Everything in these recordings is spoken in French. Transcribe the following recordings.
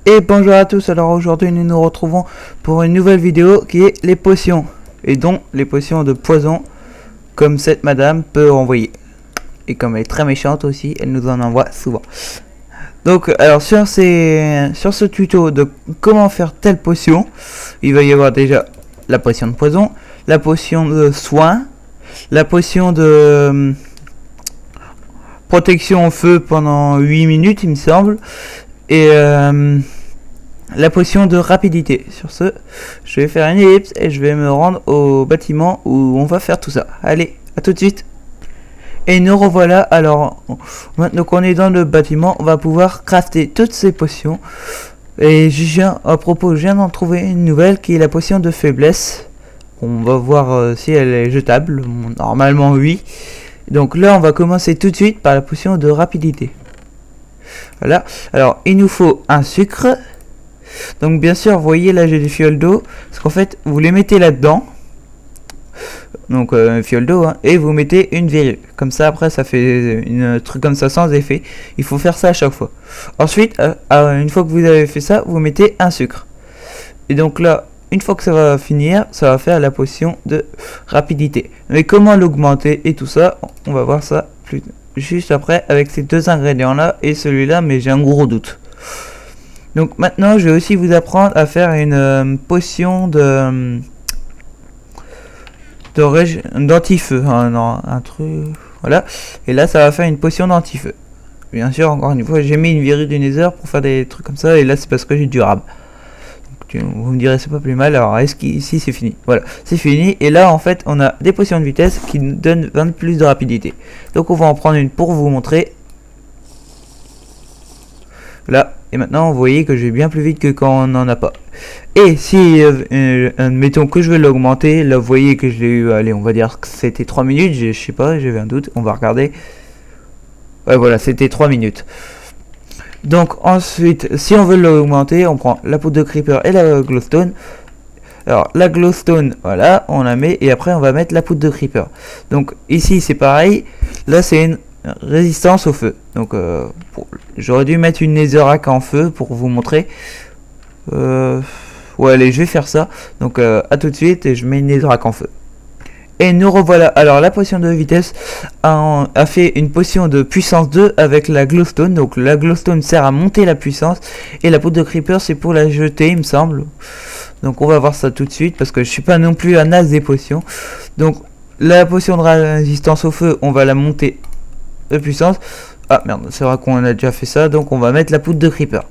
Et bonjour à tous, alors aujourd'hui nous nous retrouvons pour une nouvelle vidéo qui est les potions. Et dont les potions de poison, comme cette madame peut envoyer. Et comme elle est très méchante aussi, elle nous en envoie souvent. Donc alors sur ce tuto de comment faire telle potion, il va y avoir déjà la potion de poison, la potion de soin, la potion de protection au feu pendant 8 minutes il me semble, et la potion de rapidité. Sur ce, je vais faire une ellipse et je vais me rendre au bâtiment où on va faire tout ça. Allez, à tout de suite. Et nous revoilà. Alors, maintenant qu'on est dans le bâtiment, on va pouvoir crafter toutes ces potions. Et à propos, je viens d'en trouver une nouvelle qui est la potion de faiblesse. On va voir si elle est jetable. Normalement, oui. Donc là, on va commencer tout de suite par la potion de rapidité. Voilà. Alors, il nous faut un sucre. Donc bien sûr, vous voyez là j'ai des fioles d'eau, parce qu'en fait vous les mettez là-dedans, donc fiole d'eau, hein, et vous mettez une verrue, comme ça après ça fait une truc comme ça sans effet. Il faut faire ça à chaque fois. Ensuite, une fois que vous avez fait ça, vous mettez un sucre. Et donc là, une fois que ça va finir, ça va faire la potion de rapidité. Mais comment l'augmenter et tout ça, on va voir ça juste après avec ces deux ingrédients là et celui-là, mais j'ai un gros doute. Donc maintenant, je vais aussi vous apprendre à faire une potion d'anti-feu, un truc, voilà. Et là, ça va faire une potion d'anti-feu. Bien sûr, encore une fois, j'ai mis une verrue du Nether pour faire des trucs comme ça, et là, c'est parce que j'ai du rab. Donc, vous me direz, c'est pas plus mal. Alors, est-ce qu'ici, c'est fini? Voilà, c'est fini. Et là, en fait, on a des potions de vitesse qui nous donnent 20 plus de rapidité. Donc, on va en prendre une pour vous montrer. Là. Et maintenant, vous voyez que je vais bien plus vite que quand on n'en a pas. Et si, admettons que je veux l'augmenter, là, vous voyez que je l'ai eu, allez, on va dire que c'était 3 minutes, je sais pas, j'avais un doute, on va regarder. Ouais, voilà, c'était 3 minutes. Donc, ensuite, si on veut l'augmenter, on prend la poudre de creeper et la glowstone. Alors, la glowstone, voilà, on la met, et après, on va mettre la poudre de creeper. Donc, ici, c'est pareil, là, c'est une résistance au feu. Donc j'aurais dû mettre une netherrack en feu pour vous montrer. Ouais, allez, je vais faire ça. Donc à tout de suite, et je mets une netherrack en feu. Et nous revoilà. Alors la potion de vitesse a fait une potion de puissance 2 avec la glowstone. Donc la glowstone sert à monter la puissance, et la poudre de creeper c'est pour la jeter, il me semble. Donc on va voir ça tout de suite, parce que je suis pas non plus un as des potions. Donc la potion de résistance au feu, on va la monter de puissance. Ah merde, c'est vrai qu'on a déjà fait ça, donc on va mettre la poudre de creeper.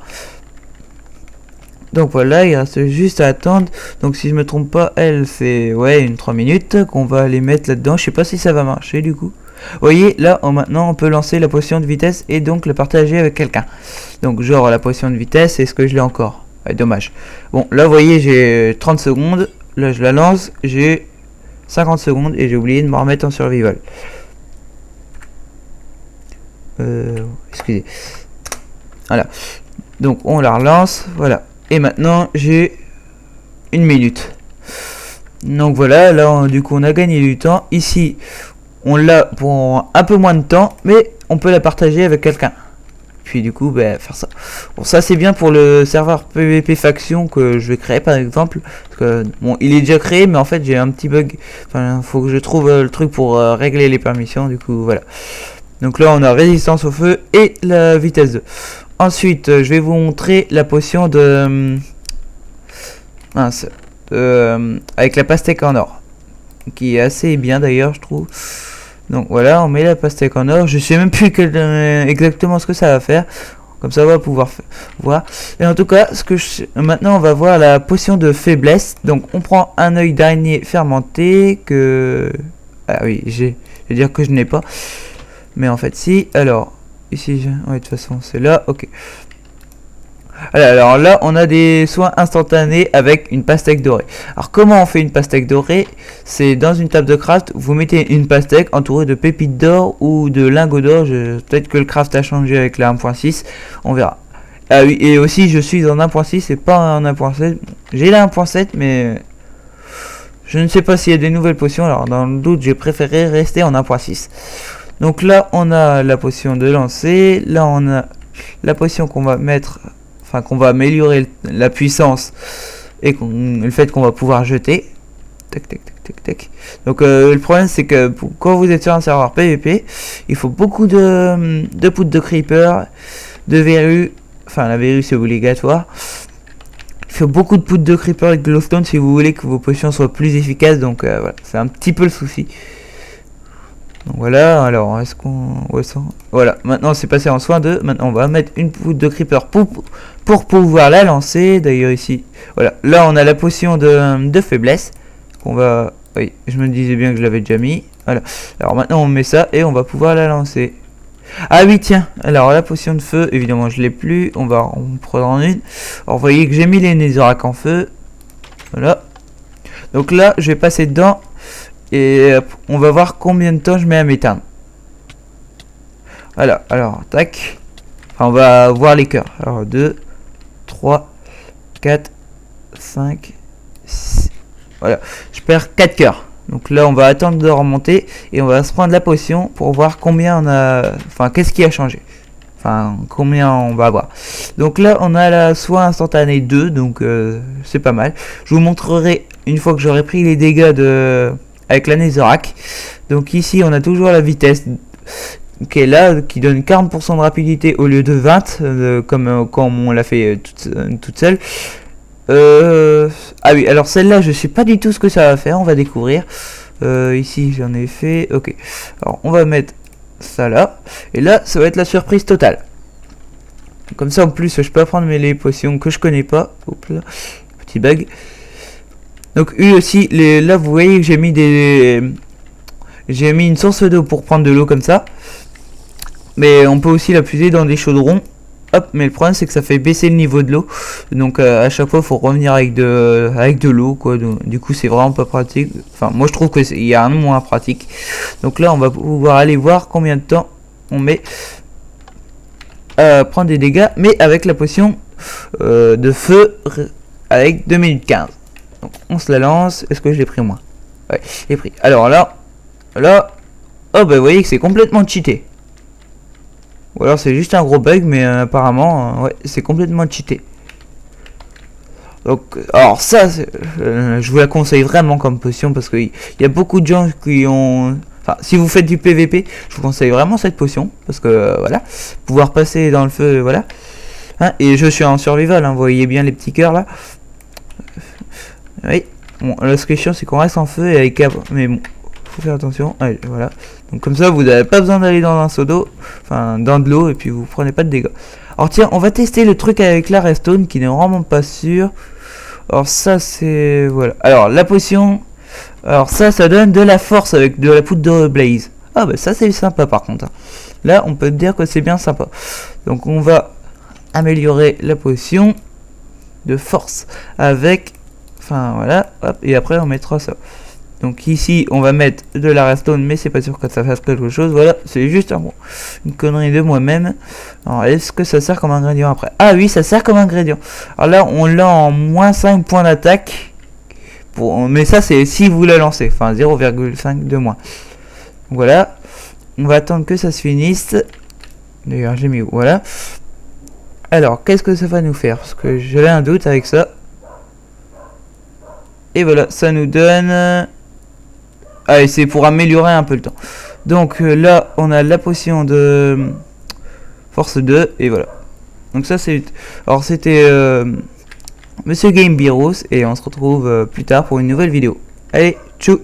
Donc voilà, il reste juste à attendre. Donc si je me trompe pas, elle c'est une 3 minutes qu'on va les mettre là-dedans. Je sais pas si ça va marcher du coup. Vous voyez, là maintenant on peut lancer la potion de vitesse et donc la partager avec quelqu'un. Donc genre la potion de vitesse, est-ce que je l'ai encore? Dommage. Bon, là vous voyez, j'ai 30 secondes. Là je la lance, j'ai 50 secondes et j'ai oublié de me remettre en survival. Excusez. Voilà. Donc on la relance. Voilà. Et maintenant j'ai 1 minute. Donc voilà. Là du coup on a gagné du temps. Ici on l'a pour un peu moins de temps, mais on peut la partager avec quelqu'un. Puis du coup faire ça. Bon, ça c'est bien pour le serveur PvP faction que je vais créer par exemple. Parce que bon, il est déjà créé, mais en fait j'ai un petit bug. Enfin, faut que je trouve le truc pour régler les permissions. Du coup voilà. Donc là on a résistance au feu et la vitesse 2. Ensuite je vais vous montrer la potion de avec la pastèque en or, qui est assez bien d'ailleurs je trouve. Donc voilà, on met la pastèque en or. Je sais même plus exactement ce que ça va faire. Comme ça on va pouvoir voir. Et en tout cas, maintenant on va voir la potion de faiblesse. Donc on prend un œil d'araignée fermenté que... Ah oui, je vais dire que je n'ai pas. Mais en fait si, alors ici, ouais, de toute façon c'est là, ok. Alors là on a des soins instantanés avec une pastèque dorée. Alors comment on fait une pastèque dorée? C'est dans une table de craft, vous mettez une pastèque entourée de pépites d'or ou de lingots d'or. Peut-être que le craft a changé avec la 1.6, on verra. Ah oui, et aussi je suis en 1.6 et pas en 1.7. J'ai la 1.7 mais je ne sais pas s'il y a des nouvelles potions. Alors dans le doute j'ai préféré rester en 1.6. Donc là on a la potion de lancer, là on a la potion qu'on va mettre, enfin qu'on va améliorer la puissance et le fait qu'on va pouvoir jeter. Tac tac tac tac tac. Donc le problème c'est que quand vous êtes sur un serveur PVP, il faut beaucoup de poudre de creeper, de verrues, enfin la verrue c'est obligatoire. Il faut beaucoup de poudre de creeper et de glowstone si vous voulez que vos potions soient plus efficaces. Donc voilà, c'est un petit peu le souci. Donc voilà, alors est-ce qu'on... Ouais, ça... Voilà, maintenant c'est passé en soin 2. Maintenant on va mettre une poudre de creeper pour pouvoir la lancer. D'ailleurs ici, voilà, là on a la potion de faiblesse. Qu'on va... Oui, je me disais bien que je l'avais déjà mis. Voilà, alors maintenant on met ça et on va pouvoir la lancer. Ah oui tiens, alors la potion de feu, évidemment je l'ai plus. On va en prendre une. Alors vous voyez que j'ai mis les netherrack en feu. Voilà. Donc là je vais passer dedans. Et on va voir combien de temps je mets à m'éteindre. Voilà, alors, tac. Enfin, on va voir les cœurs. Alors, 2, 3, 4, 5, 6. Voilà, je perds 4 cœurs. Donc là, on va attendre de remonter. Et on va se prendre la potion pour voir combien on a... Enfin, qu'est-ce qui a changé. Enfin, combien on va avoir. Donc là, on a la soin instantanée 2. Donc, c'est pas mal. Je vous montrerai une fois que j'aurai pris les dégâts de... avec la netherrack. Donc ici on a toujours la vitesse qui est là, qui donne 40% de rapidité au lieu de 20 comme on l'a fait toute seule. Ah oui, alors celle-là je sais pas du tout ce que ça va faire, on va découvrir. Ici j'en ai fait, ok. Alors on va mettre ça là, et là ça va être la surprise totale. Comme ça en plus je peux apprendre les potions que je connais pas. Hop là, petit bug. Donc aussi, là vous voyez que j'ai mis une source d'eau pour prendre de l'eau comme ça. Mais on peut aussi la puiser dans des chaudrons. Hop, mais le problème c'est que ça fait baisser le niveau de l'eau. Donc à chaque fois il faut revenir avec de l'eau quoi. Donc, du coup c'est vraiment pas pratique. Enfin moi je trouve que il y a un moins pratique. Donc là on va pouvoir aller voir combien de temps on met à prendre des dégâts. Mais avec la potion de feu avec 2 minutes 15. Donc on se la lance. Est-ce que je l'ai pris moi? Ouais, je l'ai pris. Alors là, oh bah vous voyez que c'est complètement cheaté. Ou alors c'est juste un gros bug, mais apparemment, ouais, c'est complètement cheaté. Donc, alors ça, je vous la conseille vraiment comme potion parce qu'il y a beaucoup de gens qui ont... Enfin, si vous faites du PVP, je vous conseille vraiment cette potion parce que voilà, pouvoir passer dans le feu, voilà. Hein, et je suis en survival, hein, vous voyez bien les petits cœurs là. Oui, bon, là ce qui est chiant c'est qu'on reste en feu et avec mais bon, faut faire attention. Allez, voilà. Donc comme ça vous n'avez pas besoin d'aller dans un seau d'eau, enfin dans de l'eau et puis vous prenez pas de dégâts. Alors tiens, on va tester le truc avec la redstone qui n'est vraiment pas sûr. Alors ça c'est... Voilà. Alors la potion, alors ça donne de la force avec de la poudre de blaze. Ah bah ça c'est sympa par contre. Là on peut dire que c'est bien sympa. Donc on va améliorer la potion de force avec... Enfin voilà, hop, et après on mettra ça. Donc ici on va mettre de la redstone, mais c'est pas sûr que ça fasse quelque chose. Voilà, c'est juste une connerie de moi-même. Alors est-ce que ça sert comme ingrédient après? Ah oui, ça sert comme ingrédient. Alors là on l'a en moins 5 points d'attaque. Mais ça c'est si vous la lancez, enfin 0,5 de moins. Voilà, on va attendre que ça se finisse. D'ailleurs j'ai mis où? Voilà. Alors qu'est-ce que ça va nous faire? Parce que j'avais un doute avec ça. Et voilà, ça nous donne... Allez, c'est pour améliorer un peu le temps. Donc là, on a la potion de force 2. Et voilà. Donc ça, c'est... Alors, c'était Monsieur Game Virus. Et on se retrouve plus tard pour une nouvelle vidéo. Allez, tchou!